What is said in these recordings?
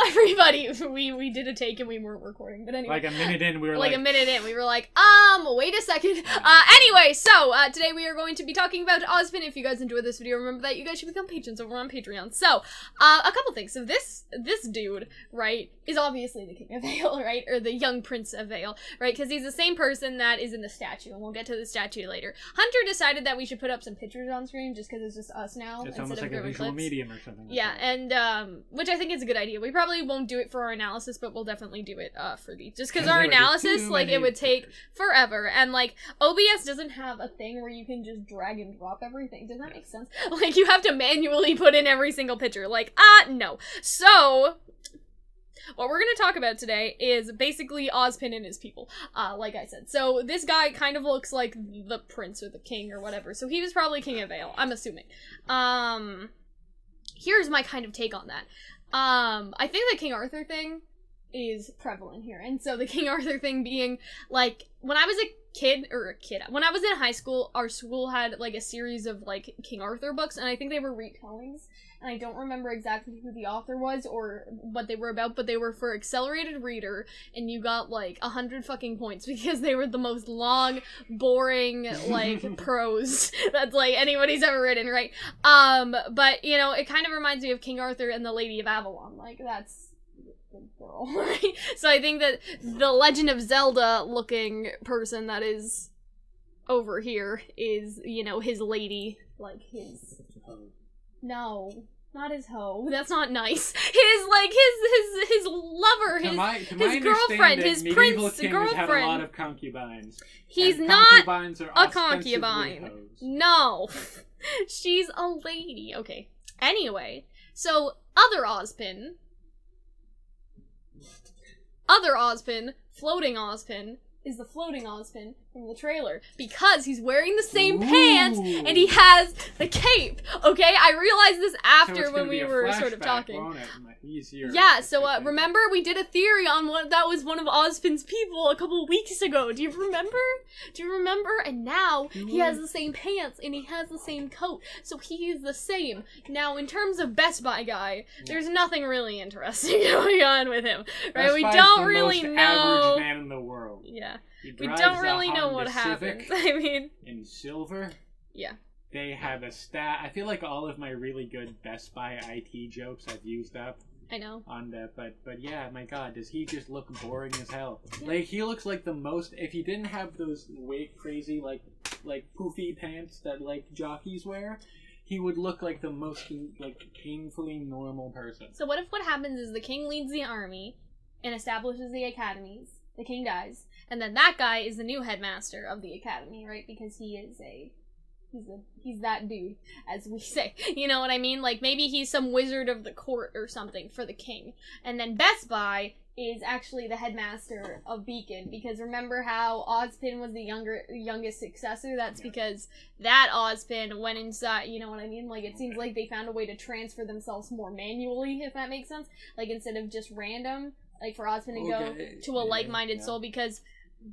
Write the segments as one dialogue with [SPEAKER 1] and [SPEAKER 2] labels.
[SPEAKER 1] everybody, we did a take and we weren't recording, but anyway.
[SPEAKER 2] Like a minute in, we were
[SPEAKER 1] like a minute in, we were like, wait a second. Anyway, so, today we are going to be talking about Ozpin. If you guys enjoyed this video, remember that you guys should become patrons over on Patreon. So, a couple things. So this dude, right, is obviously the King of Vale, right? Or the young Prince of Vale, right? Because he's the same person that is in the statue, and we'll get to the statue later. Hunter decided that we should put up some pictures on screen, just because it's just us now.
[SPEAKER 2] It's almost like a visual medium or something.
[SPEAKER 1] Yeah, and, which I think is a good idea. We probably won't do it for our analysis, but we'll definitely do it, for these. Just because our analysis, like, it would take forever, and, like, OBS doesn't have a thing where you can just drag and drop everything. Does that make sense? Like, you have to manually put in every single picture. Like, no. So, what we're gonna talk about today is basically Ozpin and his people, like I said. So, this guy kind of looks like the prince or the king or whatever, so he was probably King of Vale, I'm assuming. Here's my kind of take on that. I think the King Arthur thing is prevalent here, and so the King Arthur thing being, like, when I was when I was in high school, our school had, like, a series of, like, King Arthur books, and I think they were retellings, and I don't remember exactly who the author was or what they were about, but they were for accelerated reader, and you got, like, 100 fucking points because they were the most long, boring, like, prose that's, like, anybody's ever written, right? But, you know, it kind of reminds me of King Arthur and the Lady of Avalon, like, that's the girl, right? So I think that the Legend of Zelda looking person that is over here is, you know, his lady, like, his... No, not his hoe. That's not nice. His, like, his lover, his girlfriend, his prince girlfriend.
[SPEAKER 2] Have a lot of concubines.
[SPEAKER 1] He's not a concubine. No. She's a lady. Okay. Anyway, so other Ozpin, floating Ozpin, is the floating Ozpin from the trailer, because he's wearing the same pants and he has the cape. Okay, I realized this after when we were sort of talking. Yeah, so remember we did a theory on what that was one of Ozpin's people a couple weeks ago. Do you remember? And now he has the same pants and he has the same coat, so he is the same. Now, in terms of Best Buy guy, there's nothing really interesting going on with him, right? We don't really know.
[SPEAKER 2] Average man in the world.
[SPEAKER 1] Yeah. We don't really know what happens. I mean,
[SPEAKER 2] in silver.
[SPEAKER 1] Yeah.
[SPEAKER 2] They have a stat. I feel like all of my really good Best Buy IT jokes I've used up.
[SPEAKER 1] I know.
[SPEAKER 2] On that, but yeah, my God, does he just look boring as hell? Yeah. Like, he looks like the most. If he didn't have those way crazy like poofy pants that, like, jockeys wear, he would look like the most, like, painfully normal person.
[SPEAKER 1] So what if what happens is the king leads the army and establishes the academies. The king dies, and then that guy is the new headmaster of the academy, right? Because he's that dude, as we say. You know what I mean? Like, maybe he's some wizard of the court or something for the king. And then Best Buy is actually the headmaster of Beacon, because remember how Ozpin was the youngest successor? That's because that Ozpin went inside, you know what I mean? Like, it seems like they found a way to transfer themselves more manually, if that makes sense. Like, instead of just random, like, for Ozpin to go to a like-minded soul, because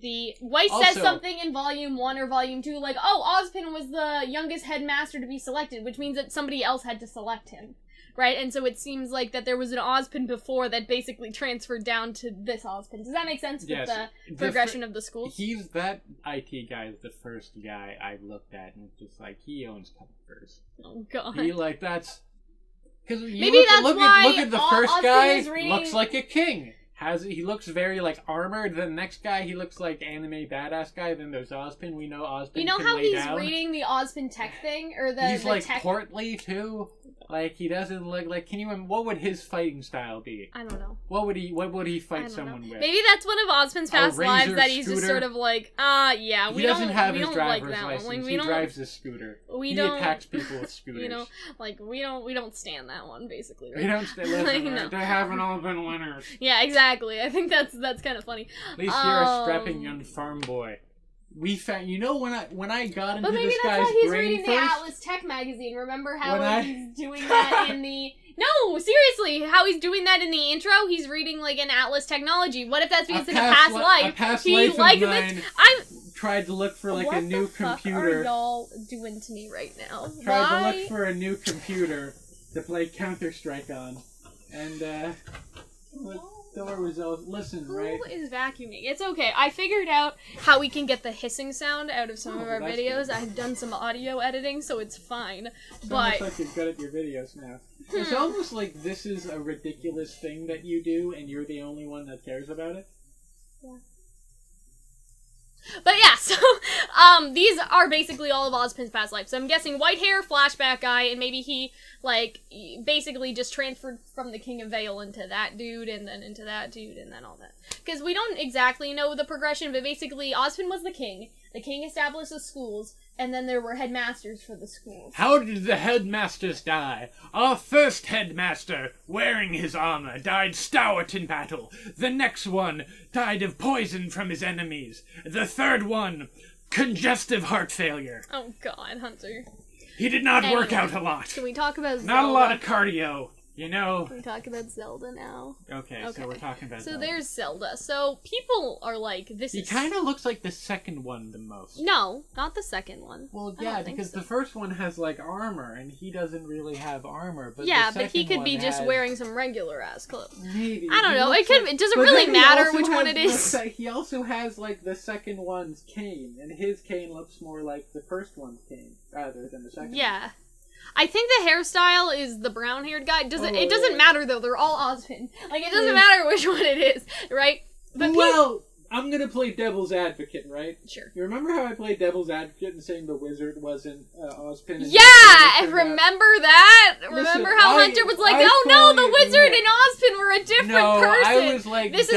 [SPEAKER 1] the White says something in Volume 1 or Volume 2, like, oh, Ozpin was the youngest headmaster to be selected, which means that somebody else had to select him, right? And so it seems like that there was an Ozpin before that basically transferred down to this Ozpin. Does that make sense with the progression of the school?
[SPEAKER 2] He's, that IT guy is the first guy I looked at, and it's just like, he owns Comforters.
[SPEAKER 1] Oh, God.
[SPEAKER 2] He, like, that's... Because
[SPEAKER 1] maybe
[SPEAKER 2] look at the first guy, looks like a king. He looks very, like, armored. The next guy, he looks like anime badass guy. Then there's Ozpin. We know Ozpin.
[SPEAKER 1] You know how he's reading the Ozpin tech thing, or the
[SPEAKER 2] he's like
[SPEAKER 1] tech...
[SPEAKER 2] portly too. Like, he doesn't look like. Can you? What would his fighting style be?
[SPEAKER 1] I don't know.
[SPEAKER 2] What would he fight someone with?
[SPEAKER 1] Maybe that's one of Ozpin's past lives that he's just sort of like, yeah, we don't like that
[SPEAKER 2] license.
[SPEAKER 1] one. Like,
[SPEAKER 2] he drives a scooter. He attacks people with scooters.
[SPEAKER 1] You know, like, we don't stand that one, basically. Right?
[SPEAKER 2] We don't stand. Listen, like, they haven't all been winners.
[SPEAKER 1] Yeah, exactly. I think that's kind of funny.
[SPEAKER 2] At least you're a strapping young farm boy. We found, you know, when I got into this guy's brain first. But maybe that's why he's reading the Atlas Tech magazine. Remember how he's doing that in the... No, seriously, how he's doing that in the intro? He's reading, like, an Atlas Technology. What if that's because in a past life, he likes it? Tried to look for, like, a new computer.
[SPEAKER 1] What are y'all doing to me right now?
[SPEAKER 2] Tried to look for a new computer to play Counter-Strike on. And, door was open. Listen, right?
[SPEAKER 1] Who is vacuuming? It's okay. I figured out how we can get the hissing sound out of some of our videos. Good. I've done some audio editing, so it's fine.
[SPEAKER 2] It's almost like you're good at your videos now. It's almost like this is a ridiculous thing that you do, and you're the only one that cares about it.
[SPEAKER 1] Yeah. But yeah, so, these are basically all of Ozpin's past life. So I'm guessing white hair, flashback guy, and maybe he, like, basically just transferred from the King of Vale into that dude, and then into that dude, and then all that. Because we don't exactly know the progression, but basically, Ozpin was the king. The king established the schools, and then there were headmasters for the schools.
[SPEAKER 2] How did the headmasters die? Our first headmaster, wearing his armor, died stalwart in battle. The next one died of poison from his enemies. The third one, congestive heart failure.
[SPEAKER 1] Oh god, Hunter.
[SPEAKER 2] He did not work out a lot.
[SPEAKER 1] Can we talk about Zelda?
[SPEAKER 2] Not a lot of cardio. You know...
[SPEAKER 1] Can we talk about Zelda now?
[SPEAKER 2] Okay, so we're talking about Zelda.
[SPEAKER 1] So there's Zelda. So people are like, this is...
[SPEAKER 2] He kind of looks like the second one the most.
[SPEAKER 1] No, not the second one.
[SPEAKER 2] Well, yeah, because the first one has, like, armor, and he doesn't really have armor. But
[SPEAKER 1] yeah, but he could be just wearing some regular-ass clothes.
[SPEAKER 2] Maybe.
[SPEAKER 1] I don't know. It doesn't really matter which one it is.
[SPEAKER 2] He also has, like, the second one's cane, and his cane looks more like the first one's cane, rather than the second one.
[SPEAKER 1] Yeah. I think the hairstyle is the brown-haired guy. It doesn't matter, though. They're all Ozpin. Like, it doesn't matter which one it is, right? But
[SPEAKER 2] I'm gonna play devil's advocate, right?
[SPEAKER 1] Sure.
[SPEAKER 2] You remember how I played devil's advocate and saying the wizard wasn't Ozpin?
[SPEAKER 1] Yeah! Remember that? Remember how Hunter was like, oh no, the wizard and Ozpin were a different person!
[SPEAKER 2] I was like, this is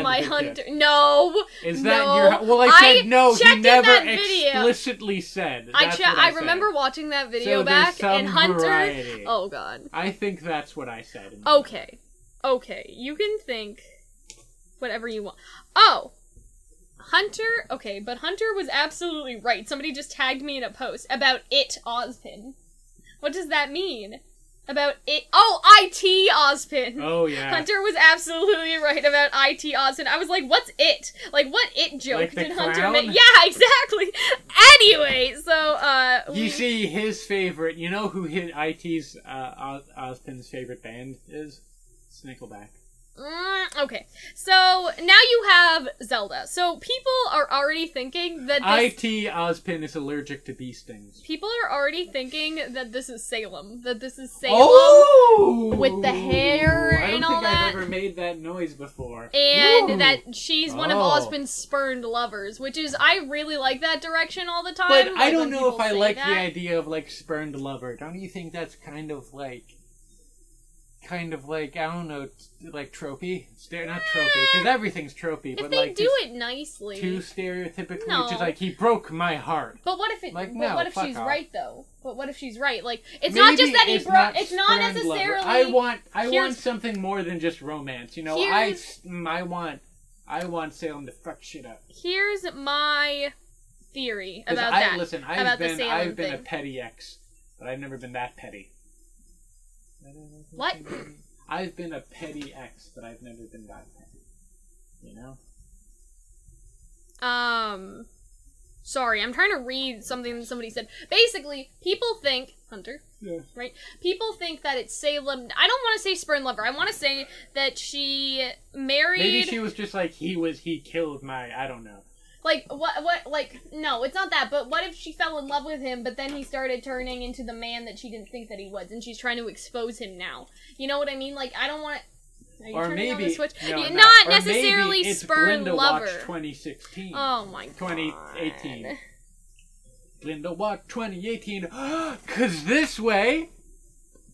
[SPEAKER 2] my
[SPEAKER 1] Hunter. No!
[SPEAKER 2] Is that your... Well, I said no, he never explicitly said.
[SPEAKER 1] I remember watching that video back, and Hunter... Variety. Oh god.
[SPEAKER 2] I think that's what I said.
[SPEAKER 1] Okay. Okay, you can think whatever you want. Oh! Hunter... Okay, but Hunter was absolutely right. Somebody just tagged me in a post about it Ozpin. What does that mean? About it... Oh, IT Ozpin!
[SPEAKER 2] Oh, yeah.
[SPEAKER 1] Hunter was absolutely right about IT Ozpin. I was like, what's it? Like, what it joke did Hunter make? Yeah, exactly! Anyway, so,
[SPEAKER 2] You see, his favorite... You know who IT's, Ozpin's favorite band is? Nickelback.
[SPEAKER 1] Okay, so now you have Zelda. So people are already thinking that
[SPEAKER 2] IT Ozpin is allergic to bee stings.
[SPEAKER 1] People are already thinking that this is Salem. That this is Salem with the hair and all that. I don't think
[SPEAKER 2] I've ever made that noise before.
[SPEAKER 1] And that she's one of Ozpin's spurned lovers, which is, I really like that direction all the time.
[SPEAKER 2] But I don't know if I like the idea of, like, spurned lover. Don't you think that's kind of like, I don't know, like tropey? Not tropey, because everything's tropey, but like...
[SPEAKER 1] If they do it nicely.
[SPEAKER 2] Too stereotypically, just like, he broke my heart.
[SPEAKER 1] But what if what if she's right, though? But what if she's right? Like, it's not just that he broke... It's not necessarily...
[SPEAKER 2] I want something more than just romance, you know? I want Salem to fuck shit up.
[SPEAKER 1] Here's my theory about that.
[SPEAKER 2] Listen, I've been a petty ex, but I've never been that petty.
[SPEAKER 1] What?
[SPEAKER 2] I've been a petty ex, but I've never been that petty. You know?
[SPEAKER 1] Sorry, I'm trying to read something that somebody said. Basically, people think... Hunter?
[SPEAKER 2] Yeah.
[SPEAKER 1] Right? People think that it's Salem... I don't want to say spurn lover. I want to say that she married...
[SPEAKER 2] Maybe she was just like, he killed my... I don't know.
[SPEAKER 1] Like, no, it's not that, but what if she fell in love with him, but then he started turning into the man that she didn't think that he was, and she's trying to expose him now? You know what I mean? Like, I don't want to... Are you turning on the switch? Not necessarily spurn lover.
[SPEAKER 2] Watch 2016.
[SPEAKER 1] Oh my god.
[SPEAKER 2] 2018. Glinda Watch 2018. Cause this way,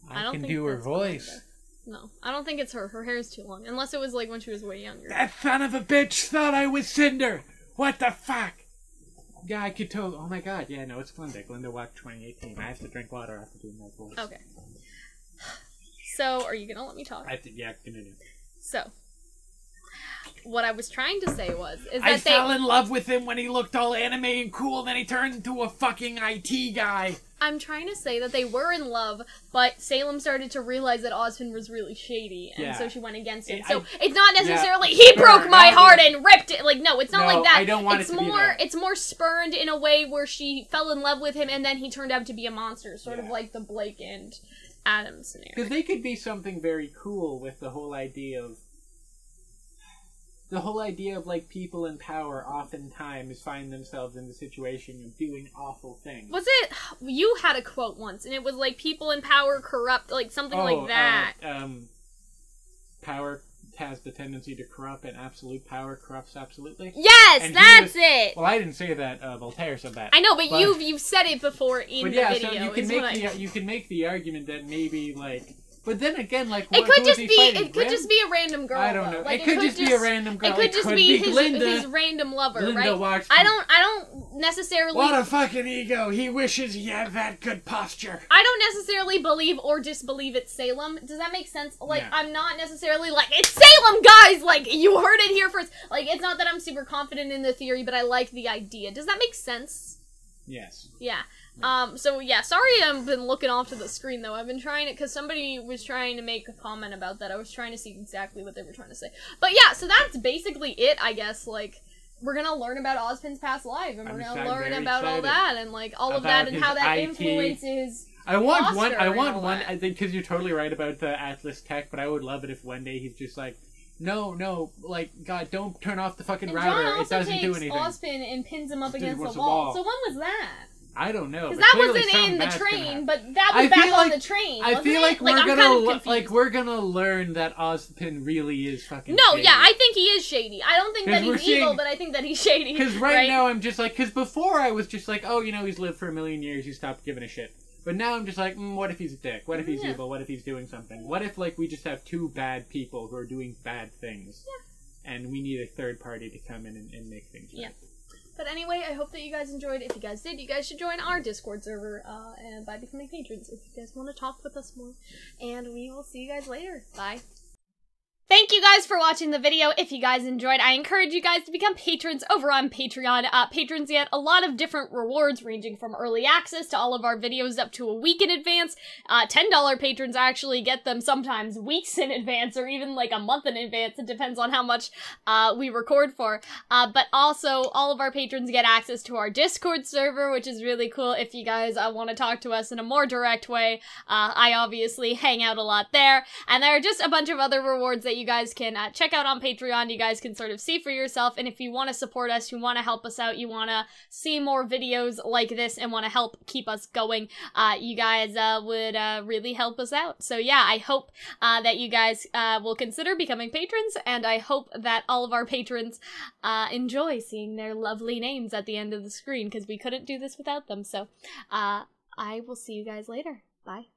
[SPEAKER 2] I can do her voice.
[SPEAKER 1] No, I don't think it's her. Her hair's too long. Unless it was, like, when she was way younger.
[SPEAKER 2] That son of a bitch thought I was Cinder! What the fuck? Yeah, I could totally... Oh my god, yeah, no, it's Glinda. Glinda Watch 2018. I have to drink water after doing that voice.
[SPEAKER 1] Okay. So, are you gonna let me talk?
[SPEAKER 2] Yeah, continue.
[SPEAKER 1] So, what I was trying to say was...
[SPEAKER 2] I fell in love with him when he looked all anime and cool, and then he turned into a fucking IT guy.
[SPEAKER 1] I'm trying to say that they were in love, but Salem started to realize that Ozpin was really shady, and so she went against him. So it's not necessarily he broke my heart and ripped it. Like, no, it's not like that.
[SPEAKER 2] I don't want it to be that.
[SPEAKER 1] It's more spurned in a way where she fell in love with him, and then he turned out to be a monster, sort of like the Blake and Adam scenario.
[SPEAKER 2] Because they could be something very cool with the whole idea of the whole idea of, like, people in power oftentimes find themselves in the situation of doing awful things.
[SPEAKER 1] Was it... You had a quote once, and it was, like, people in power corrupt, like, something like that.
[SPEAKER 2] Power has the tendency to corrupt, and absolute power corrupts absolutely.
[SPEAKER 1] Yes, and that's it!
[SPEAKER 2] Well, I didn't say that, Voltaire said that.
[SPEAKER 1] I know, but you've said it before in the video.
[SPEAKER 2] So you can make the argument that maybe, like... But then again, like,
[SPEAKER 1] it could just be a random girl.
[SPEAKER 2] I don't know.
[SPEAKER 1] Like,
[SPEAKER 2] it could just be a random girl.
[SPEAKER 1] It could just be his random lover,
[SPEAKER 2] Glinda
[SPEAKER 1] right? I don't necessarily.
[SPEAKER 2] What a fucking ego! He wishes he had that good posture.
[SPEAKER 1] I don't necessarily believe or disbelieve it's Salem. Does that make sense? Like, yeah. I'm not necessarily like, it's Salem, guys. Like, you heard it here first. Like, it's not that I'm super confident in the theory, but I like the idea. Does that make sense?
[SPEAKER 2] Yes.
[SPEAKER 1] Yeah. So yeah, sorry I've been looking off to the screen though. I've been trying to, because somebody was trying to make a comment about that. I was trying to see exactly what they were trying to say. But yeah, so that's basically it, I guess. Like, we're gonna learn about Ozpin's past life, and we're gonna learn about all that, and like all of that, and how that influences. I want one,
[SPEAKER 2] I think, because you're totally right about the Atlas tech, but I would love it if one day he's just like, no, like, God, don't turn off the fucking router, it doesn't do anything.
[SPEAKER 1] Ozpin and pins him up against the wall. So when was that?
[SPEAKER 2] I don't know.
[SPEAKER 1] Because that wasn't in the train, but that was back on the train.
[SPEAKER 2] I feel like we're gonna learn that Ozpin really is fucking shady.
[SPEAKER 1] Yeah, I think he is shady. I don't think that he's evil, but I think that he's shady.
[SPEAKER 2] Because right now I'm just like, because before I was just like, oh, you know, he's lived for 1,000,000 years, he stopped giving a shit. But now I'm just like, what if he's a dick? What if he's evil? What if he's doing something? What if, like, we just have two bad people who are doing bad things? Yeah. And we need a third party to come in and make things right. Yeah.
[SPEAKER 1] But anyway, I hope that you guys enjoyed. If you guys did, you guys should join our Discord server and by becoming patrons if you guys want to talk with us more. And we will see you guys later. Bye. Thank you guys for watching the video. If you guys enjoyed, I encourage you guys to become patrons over on Patreon. Patrons get a lot of different rewards, ranging from early access to all of our videos up to a week in advance. $10 patrons actually get them sometimes weeks in advance, or even like a month in advance. It depends on how much we record for. But also, all of our patrons get access to our Discord server, which is really cool if you guys want to talk to us in a more direct way. I obviously hang out a lot there. And there are just a bunch of other rewards that you guys can check out on Patreon. You guys can sort of see for yourself, and if you want to support us, you want to help us out, you want to see more videos like this and want to help keep us going, you guys would really help us out. So yeah, I hope that you guys will consider becoming patrons, and I hope that all of our patrons enjoy seeing their lovely names at the end of the screen, because we couldn't do this without them. So I will see you guys later. Bye.